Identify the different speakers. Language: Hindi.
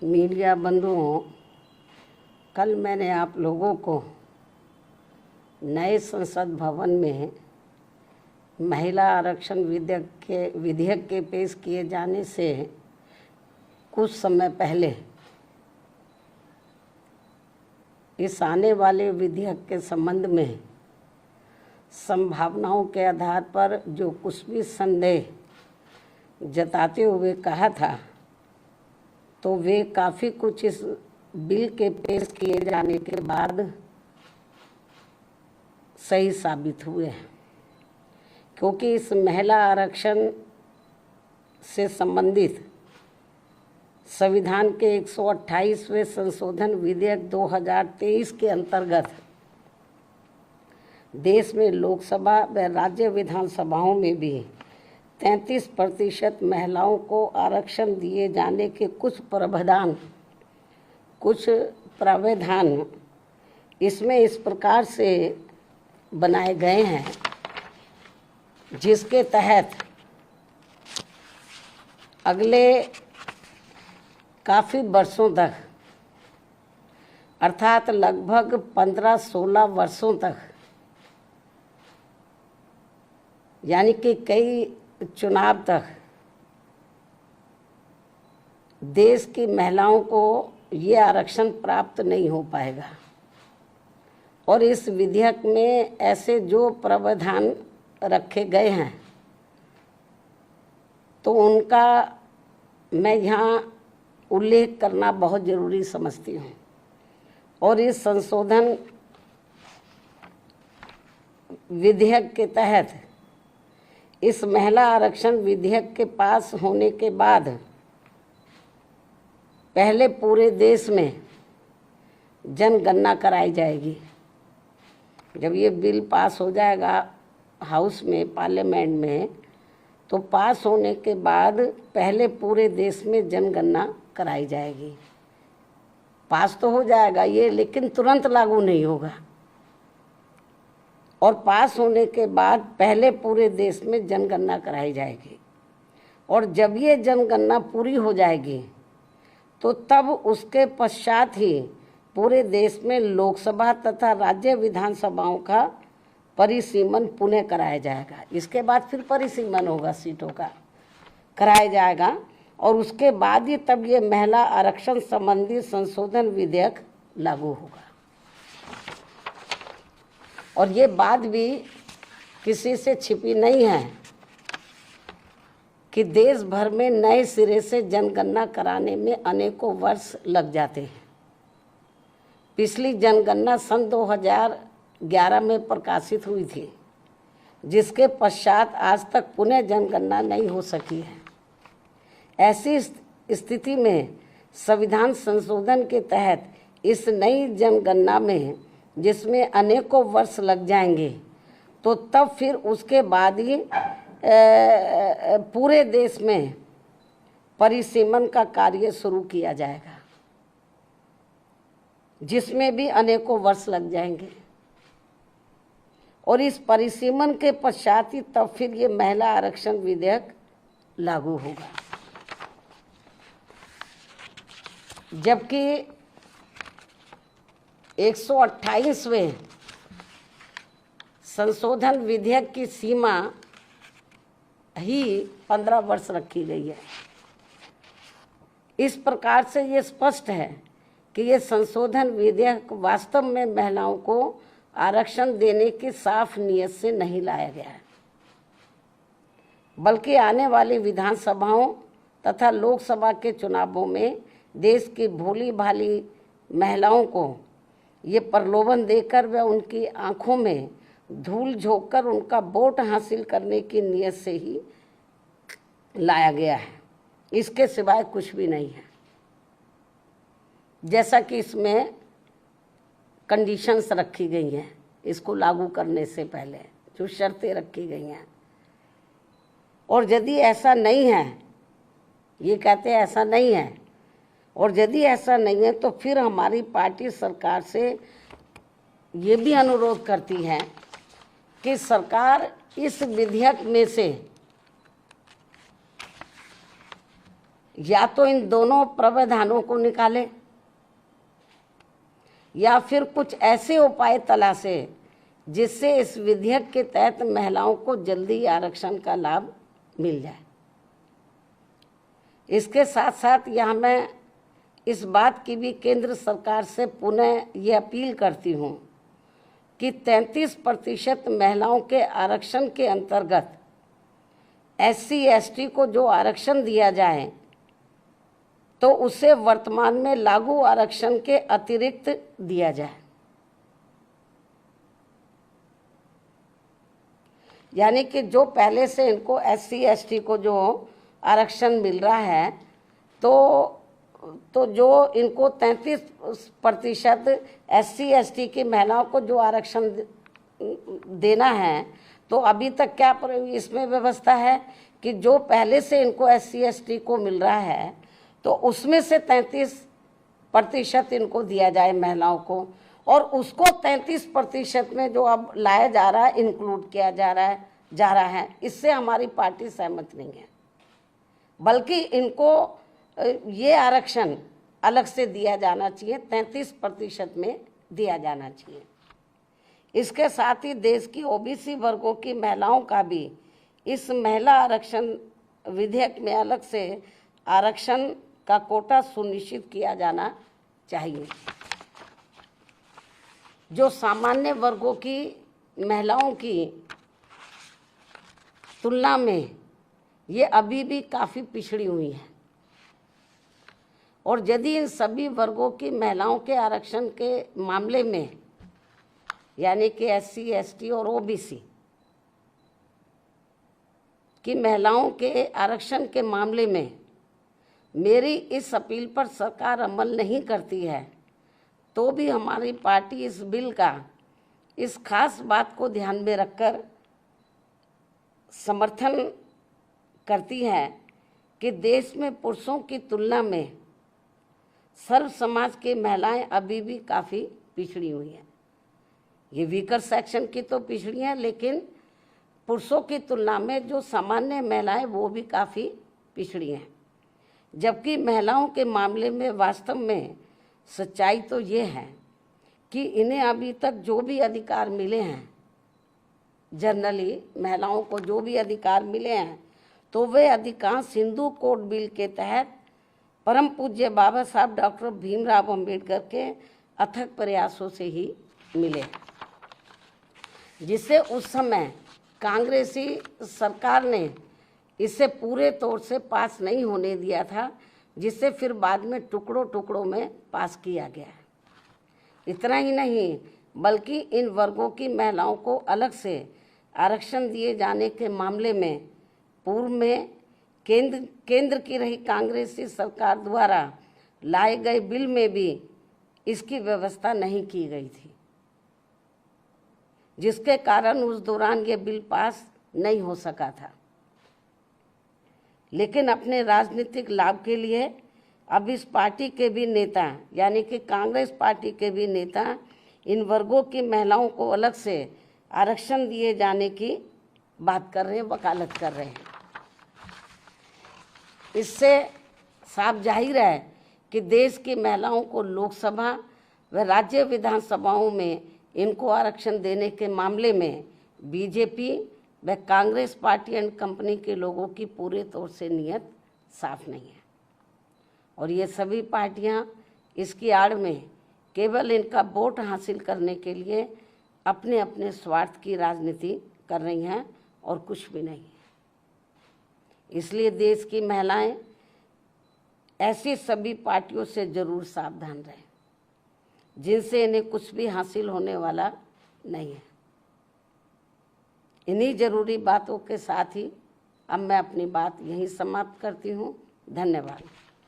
Speaker 1: मीडिया बंधुओं, कल मैंने आप लोगों को नए संसद भवन में महिला आरक्षण विधेयक के पेश किए जाने से कुछ समय पहले इस आने वाले विधेयक के संबंध में संभावनाओं के आधार पर जो कुछ भी संदेह जताते हुए कहा था, तो वे काफ़ी कुछ इस बिल के पेश किए जाने के बाद सही साबित हुए हैं। क्योंकि इस महिला आरक्षण से संबंधित संविधान के 128वें संशोधन विधेयक 2023 के अंतर्गत देश में लोकसभा व राज्य विधानसभाओं में भी 33% महिलाओं को आरक्षण दिए जाने के कुछ प्रावधान इसमें इस प्रकार से बनाए गए हैं, जिसके तहत अगले काफ़ी वर्षों तक, अर्थात लगभग 15-16 वर्षों तक, यानी कि कई चुनाव तक देश की महिलाओं को ये आरक्षण प्राप्त नहीं हो पाएगा। और इस विधेयक में ऐसे जो प्रावधान रखे गए हैं, तो उनका मैं यहाँ उल्लेख करना बहुत ज़रूरी समझती हूँ। और इस संशोधन विधेयक के तहत इस महिला आरक्षण विधेयक के पास होने के बाद पहले पूरे देश में जनगणना कराई जाएगी। जब ये बिल पास हो जाएगा हाउस में, पार्लियामेंट में, तो पास होने के बाद पहले पूरे देश में जनगणना कराई जाएगी। पास तो हो जाएगा ये, लेकिन तुरंत लागू नहीं होगा। और पास होने के बाद पहले पूरे देश में जनगणना कराई जाएगी। और जब ये जनगणना पूरी हो जाएगी, तो तब उसके पश्चात ही पूरे देश में लोकसभा तथा राज्य विधानसभाओं का परिसीमन पुनः कराया जाएगा। इसके बाद फिर परिसीमन होगा, सीटों का कराया जाएगा। और उसके बाद ही तब ये महिला आरक्षण संबंधी संशोधन विधेयक लागू होगा। और ये बात भी किसी से छिपी नहीं है कि देश भर में नए सिरे से जनगणना कराने में अनेकों वर्ष लग जाते हैं। पिछली जनगणना सन 2011 में प्रकाशित हुई थी, जिसके पश्चात आज तक पुनः जनगणना नहीं हो सकी है। ऐसी स्थिति में संविधान संशोधन के तहत इस नई जनगणना में, जिसमें अनेकों वर्ष लग जाएंगे, तो तब फिर उसके बाद ही पूरे देश में परिसीमन का कार्य शुरू किया जाएगा, जिसमें भी अनेकों वर्ष लग जाएंगे। और इस परिसीमन के पश्चात ही तब फिर ये महिला आरक्षण विधेयक लागू होगा। जबकि 128वें संशोधन विधेयक की सीमा ही 15 वर्ष रखी गई है। इस प्रकार से ये स्पष्ट है कि ये संशोधन विधेयक वास्तव में महिलाओं को आरक्षण देने की साफ नीयत से नहीं लाया गया है, बल्कि आने वाली विधानसभाओं तथा लोकसभा के चुनावों में देश की भोली भाली महिलाओं को ये प्रलोभन देकर व उनकी आंखों में धूल झोंककर उनका वोट हासिल करने की नीयत से ही लाया गया है। इसके सिवाय कुछ भी नहीं है। जैसा कि इसमें कंडीशंस रखी गई हैं, इसको लागू करने से पहले जो शर्तें रखी गई हैं। और यदि ऐसा नहीं है, ये कहते हैं ऐसा नहीं है, और यदि ऐसा नहीं है, तो फिर हमारी पार्टी सरकार से ये भी अनुरोध करती है कि सरकार इस विधेयक में से या तो इन दोनों प्रावधानों को निकाले या फिर कुछ ऐसे उपाय तलाशे जिससे इस विधेयक के तहत महिलाओं को जल्दी आरक्षण का लाभ मिल जाए। इसके साथ साथ यहाँ मैं इस बात की भी केंद्र सरकार से पुनः ये अपील करती हूँ कि 33% महिलाओं के आरक्षण के अंतर्गत SC ST को जो आरक्षण दिया जाए तो उसे वर्तमान में लागू आरक्षण के अतिरिक्त दिया जाए। यानी कि जो पहले से इनको SC ST को जो आरक्षण मिल रहा है तो जो इनको 33% SC ST की महिलाओं को जो आरक्षण देना है, तो अभी तक क्या इसमें व्यवस्था है कि जो पहले से इनको SC ST को मिल रहा है तो उसमें से 33% इनको दिया जाए महिलाओं को, और उसको 33% में जो अब लाया जा रहा है, इंक्लूड किया जा रहा है, इससे हमारी पार्टी सहमत नहीं है। बल्कि इनको ये आरक्षण अलग से दिया जाना चाहिए, 33% में दिया जाना चाहिए। इसके साथ ही देश की OBC वर्गों की महिलाओं का भी इस महिला आरक्षण विधेयक में अलग से आरक्षण का कोटा सुनिश्चित किया जाना चाहिए। जो सामान्य वर्गों की महिलाओं की तुलना में ये अभी भी काफ़ी पिछड़ी हुई है, और यदि इन सभी वर्गों की महिलाओं के आरक्षण के मामले में यानी कि SC ST और OBC की महिलाओं के आरक्षण के मामले में मेरी इस अपील पर सरकार अमल नहीं करती है, तो भी हमारी पार्टी इस बिल का इस खास बात को ध्यान में रखकर समर्थन करती है कि देश में पुरुषों की तुलना में सर्व समाज की महिलाएं अभी भी काफ़ी पिछड़ी हुई हैं। ये वीकर सेक्शन की तो पिछड़ी हैं, लेकिन पुरुषों की तुलना में जो सामान्य महिलाएं वो भी काफ़ी पिछड़ी हैं। जबकि महिलाओं के मामले में वास्तव में सच्चाई तो ये है कि इन्हें अभी तक जो भी अधिकार मिले हैं, जनरली महिलाओं को जो भी अधिकार मिले हैं, तो वे अधिकांश हिंदू कोड बिल के तहत परम पूज्य बाबा साहब डॉक्टर भीमराव अंबेडकर के अथक प्रयासों से ही मिले, जिसे उस समय कांग्रेसी सरकार ने इसे पूरे तौर से पास नहीं होने दिया था, जिसे फिर बाद में टुकड़ों टुकड़ों में पास किया गया। इतना ही नहीं, बल्कि इन वर्गों की महिलाओं को अलग से आरक्षण दिए जाने के मामले में पूर्व में केंद्र की रही कांग्रेसी सरकार द्वारा लाए गए बिल में भी इसकी व्यवस्था नहीं की गई थी, जिसके कारण उस दौरान ये बिल पास नहीं हो सका था। लेकिन अपने राजनीतिक लाभ के लिए अब इस पार्टी के भी नेता यानी कि कांग्रेस पार्टी के भी नेता इन वर्गों की महिलाओं को अलग से आरक्षण दिए जाने की बात कर रहे हैं, वकालत कर रहे हैं। इससे साफ जाहिर है कि देश की महिलाओं को लोकसभा व राज्य विधानसभाओं में इनको आरक्षण देने के मामले में बीजेपी व कांग्रेस पार्टी एंड कंपनी के लोगों की पूरे तौर से नीयत साफ नहीं है, और ये सभी पार्टियां इसकी आड़ में केवल इनका वोट हासिल करने के लिए अपने अपने स्वार्थ की राजनीति कर रही हैं और कुछ भी नहीं। इसलिए देश की महिलाएं ऐसी सभी पार्टियों से जरूर सावधान रहें जिनसे इन्हें कुछ भी हासिल होने वाला नहीं है। इन्हीं जरूरी बातों के साथ ही अब मैं अपनी बात यहीं समाप्त करती हूँ। धन्यवाद।